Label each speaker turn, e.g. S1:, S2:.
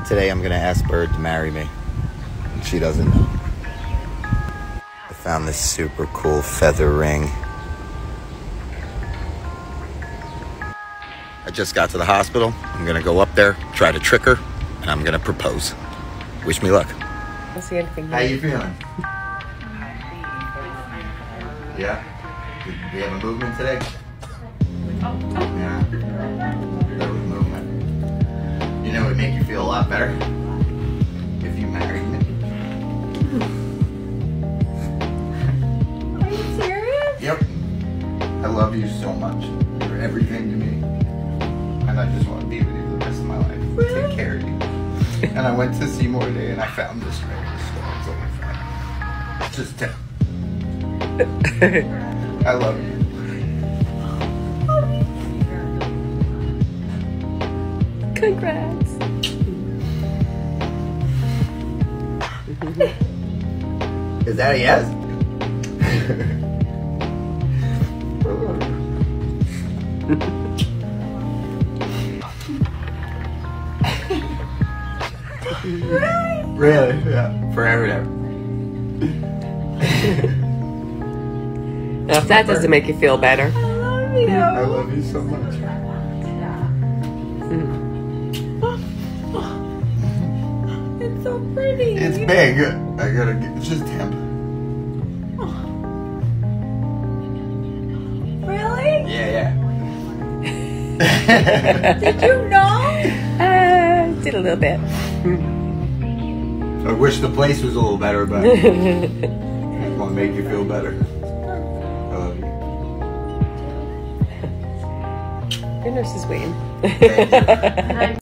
S1: Today I'm gonna ask Bird to marry me. And she doesn't know. I found this super cool feather ring. I just got to the hospital. I'm gonna go up there, try to trick her, and I'm gonna propose. Wish me luck.
S2: I don't see anything here.
S1: How you feeling? Yeah? Did we have a movement today? Yeah. There was movement. You know it would make you feel a lot better if you married me.
S2: Are you serious?
S1: Yep. I love you so much. You're everything to me. And I just want to be with you the rest of my life.
S2: Really?
S1: Take care of you. And I went to Seymour today and I found this ring. It's only fine. Just tell. I love you.
S2: Congrats.
S1: Is that a yes? Really? Yeah. Forever and ever.
S2: Now, if that doesn't make you feel better.
S1: I love you so much.
S2: It's so pretty.
S1: It's big. I gotta get, it's just hemp.
S2: Really?
S1: Yeah.
S2: Did you know? Did a little bit.
S1: I wish the place was a little better, but I want to make you feel better. I love you.
S2: Your nurse is waiting.
S1: Thank you.